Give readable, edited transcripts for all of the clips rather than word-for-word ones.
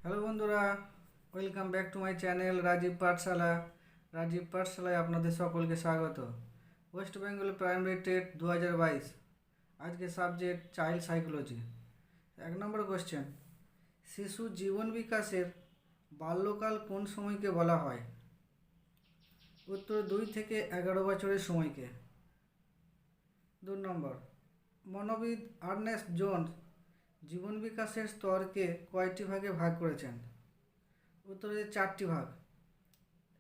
Hello বন্ধুরা, welcome back to my channel Rajib Pathshala. Rajib পাঠশালায় আপনাদের সকলকে স্বাগত। West Bengal primary TET 2022। আজকে subject child psychology. 1 number question, শিশু জীবন বিকাশের বাল্যকাল কোন সময়কে বলা হয়? উত্তর 2 থেকে 11 বছরের সময়কে। 2 নম্বর, মনোবিদ আর্নেস্ট জোন্স জীবন বিকাশের স্তরকে কয়টি ভাগে ভাগ করেছেন? উত্তর হচ্ছে 4টি ভাগ,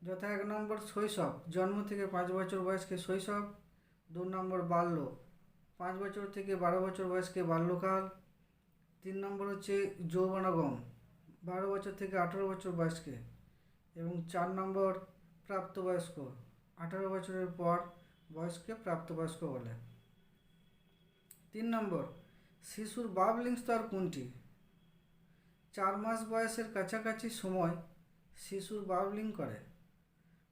যথা 1 নম্বর শৈশব, জন্ম থেকে 5 বছর বয়সকে শৈশব। 2 নম্বর বাল্য, 5 বছর থেকে 12 বছর বয়সকে বাল্যকাল। 3 নম্বর হচ্ছে যৌবনগম, 12 বছর থেকে 18 বছর বয়সকে। এবং 4 নম্বর প্রাপ্তবয়স্ক, 18 বছরের পর বয়সকে প্রাপ্তবয়স্ক বলে। 3 নম্বর, শিশুর বাবলিং স্তর কোনটি? 4 মাস বয়সের কাছাকাছি সময় শিশুর বাবলিং করে,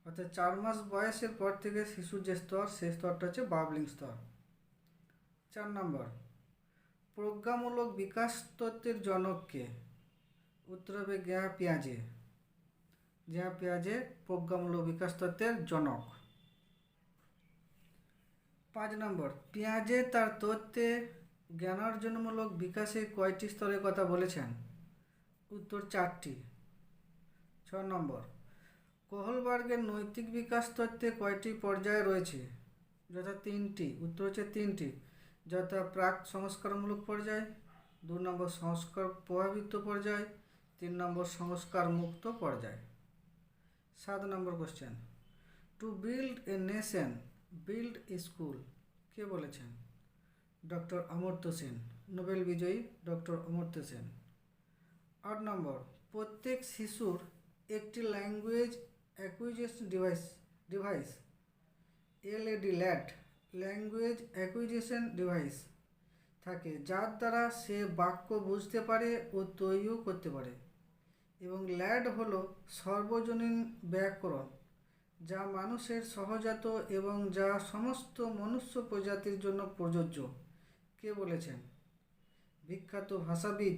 অর্থাৎ 4 মাস বয়সের পর থেকে শিশুর যে স্তর, সেই স্তরটা হচ্ছে বাবলিং স্তর। 4 নম্বর, প্রজ্ঞামূলক বিকাশ তত্ত্বের জনককে? উত্তর হবে জ্ঞা পিয়াজে। জ্ঞা পিয়াজে প্রজ্ঞামূলক বিকাশ তত্ত্বের জনক। 5 নম্বর, পিয়াজে তার তত্ত্বে জ্ঞানার্জনমূলক বিকাশের কয়টি স্তরের কথা বলেছেন? উত্তর 4টি। 6 নম্বর, কোহলবার্গের নৈতিক বিকাশ তত্ত্বে কয়টি পর্যায় রয়েছে? যথা 3টি। উত্তর হচ্ছে 3টি, যথা প্রাক সংস্কারমূলক পর্যায়, 2 নম্বর সংস্কার প্রভাবিত পর্যায়, 3 নম্বর সংস্কার মুক্ত পর্যায়। 7 number question, to build a nation build a school কে বলেছেন? ডক্টর অমর্ত্য সেন, নোবেল বিজয়ী ডক্টর অমর্ত্য সেন। 8 নম্বর, প্রত্যেক শিশুর একটি language acquisition device LAD LAD language acquisition device থাকে, যার দ্বারা সে বাক্য বুঝতে পারে ও তৈরিও করতে পারে। এবং ল্যাড হলো সর্বজনীন ব্যাকরণ, যা মানুষের সহজাত এবং যা সমস্ত মনুষ্য প্রজাতির জন্য প্রযোজ্য। কে বলেছেন? বিখ্যাত ভাষাবিদ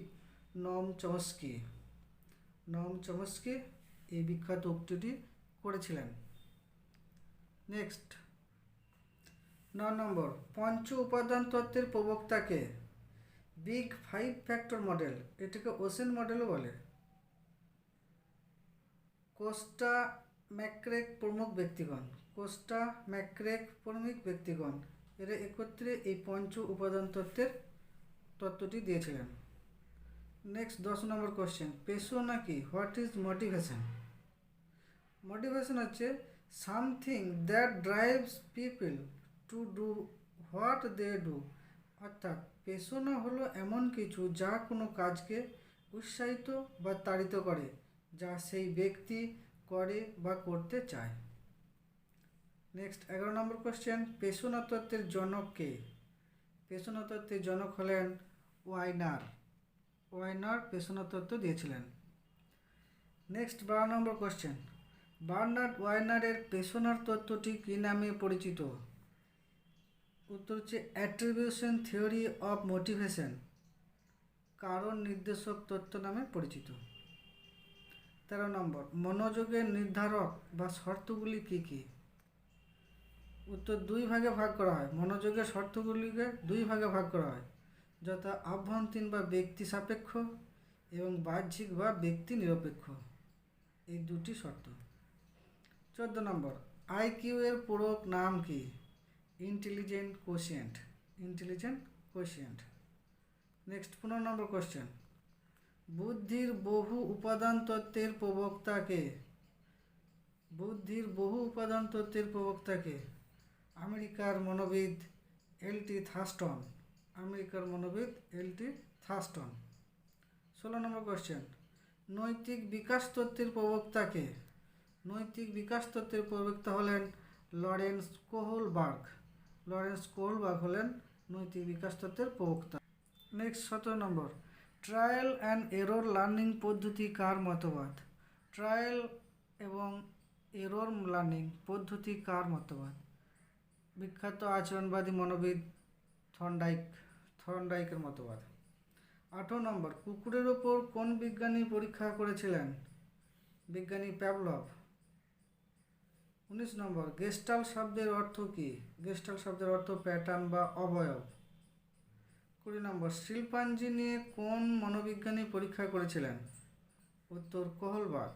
নম চমস্কি। নম চমস্কি এই বিখ্যাত উক্তিটি করেছিলেন। নেক্সট, 9 নম্বর, পঞ্চ উপাদান তত্ত্বের প্রবক্তাকে? বিগ 5 ফ্যাক্টর মডেল, এটাকে ওশেন মডেলও বলে। কোস্টা ম্যাকক্রেক প্রমুখ ব্যক্তিগণ। কোস্টা ম্যাকক্রেক প্রমুখ ব্যক্তিগণ এরা একত্রে এই পঞ্চ উপাদান তত্ত্বটি দিয়েছিলেন। নেক্সট 10 নম্বর কোশ্চেন, পেশোনা কি? What is motivation? মোটিভেশন হচ্ছে something that drives people to do what they do. অর্থাৎ পেশোনা হলো এমন কিছু যা কোনো কাজকে উৎসাহিত বা তাড়িত করে, যা সেই ব্যক্তি করে বা করতে চায়। নেক্সট 11 নম্বর কোশ্চেন, পেশোনা তত্ত্বের জনক কে? পেশোনা তত্ত্বের জনক হলেন ওয়াইনার। ওয়াইনার পেশোনা তত্ত্ব দিয়েছিলেন। নেক্সট 12 নম্বর কোশ্চেন, বার্নার্ড ওয়াইনারের পেশোনার তত্ত্বটি কী নামে পরিচিত? উত্তর হচ্ছে অ্যাট্রিবিউশন থিওরি অফ মোটিভেশন, কারণ নির্দেশক তত্ত্ব নামে পরিচিত। 13 নম্বর, মনোযোগের নির্ধারক বা শর্তগুলি কী কী? উত্তর 2 ভাগে ভাগ করা হয়। মনোযোগের শর্তগুলিকে 2 ভাগে ভাগ করা হয়, যথা আভ্যন্তরীণ বা ব্যক্তি সাপেক্ষ এবং বাহ্যিক বা ব্যক্তি নিরপেক্ষ, এই 2টি শর্ত। 14 নম্বর, আইকিউ এর পূরক নাম কি? ইন্টেলিজেন্ট কোশিয়েন্ট। ইন্টেলিজেন্ট কোশিয়েন্ট। নেক্সট 15 নম্বর কোশ্চেন, বুদ্ধির বহু উপাদান তত্ত্বের প্রবক্তা কে? বুদ্ধির বহু উপাদান তত্ত্বের প্রবক্তা কে? আমেরিকার মনোবিদ এল.টি. থার্স্টন। আমেরিকার মনোবিদ এল.টি. থার্স্টন। 16 নম্বর কোশ্চেন, নৈতিক বিকাশ তত্ত্বের প্রবক্তা কে? নৈতিক বিকাশ তত্ত্বের প্রবক্তা হলেন লরেন্স কোহলবার্গ। লরেন্স কোহলবার্গ হলেন নৈতিক বিকাশ তত্ত্বের প্রবক্তা। Next 17 number, trial and error learning পদ্ধতি কার মতবাদ? ট্রায়াল এবং এরর লার্নিং পদ্ধতি কার মতবাদ? বিখ্যাত আচরণবাদী মনোবিদ থর্নডাইকের মতবাদ। 18 নম্বর, কুকুরের ওপর কোন বিজ্ঞানী পরীক্ষা করেছিলেন? বিজ্ঞানী প্যাভলভ। 19 নম্বর, গেস্টাল শব্দের অর্থ কী? গেস্টাল শব্দের অর্থ প্যাটার্ন বা অবয়ব। 20 নম্বর, শিল্পাঞ্জি নিয়ে কোন মনোবিজ্ঞানী পরীক্ষা করেছিলেন? উত্তর কোহলবার্গ।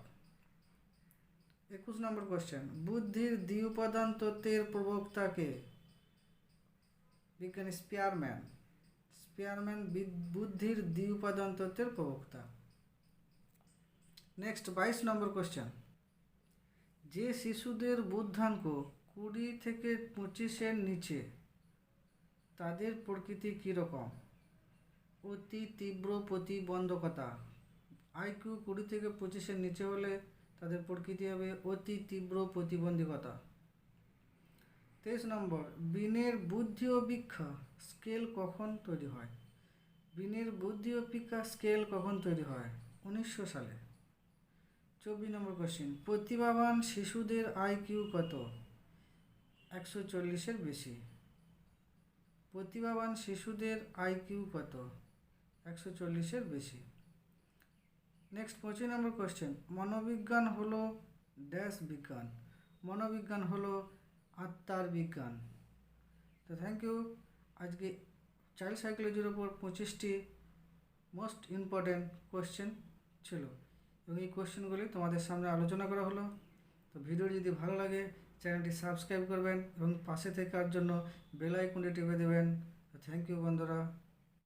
21 নম্বর কোশ্চেন, বুদ্ধির দ্বি-উপাদান তত্ত্বের প্রবক্তা কে? বিজ্ঞানী স্পিয়ারম্যান। স্পিয়ারম্যান বুদ্ধির দ্বি-উপাদান তত্ত্বের প্রবক্তা। নেক্সট 22 নম্বর কোশ্চেন, যে শিশুদের বুদ্ধাঙ্ক 20 থেকে 25-এর নিচে, তাদের প্রকৃতি কীরকম? অতি তীব্র প্রতিবন্ধকতা। আইকিউ 20 থেকে 25-এর নিচে হলে তাদের প্রকৃতি হবে অতি তীব্র প্রতিবন্ধকতা। 23 নম্বর, বিনের বুদ্ধি অপেক্ষা স্কেল কখন তৈরি হয়? বিনের বুদ্ধি অপেক্ষা স্কেল কখন তৈরি হয়? 1900 সালে। 24 নম্বর কোশ্চেন, প্রতিভাবান শিশুদের আইকিউ কত? 140-এর বেশি। প্রতিভাবান শিশুদের আইকিউ কত? 140-এর বেশি। নেক্সট 25 নম্বর কোশ্চেন, মনোবিজ্ঞান হলো ড্যাশ বিজ্ঞান? মনোবিজ্ঞান হলো আত্মার বিজ্ঞান। তো থ্যাংক ইউ। আজকে চাইল্ড সাইকোলজির ওপর 25টি মোস্ট ইম্পর্টেন্ট কোশ্চেন ছিল এবং এই কোশ্চেনগুলি তোমাদের সামনে আলোচনা করা হলো। তো ভিডিও যদি ভালো লাগে চ্যানেলটি সাবস্ক্রাইব করবেন এবং পাশে থাকার জন্য বেল আইকনটি টিপে দেবেন। তো থ্যাংক ইউ বন্ধুরা।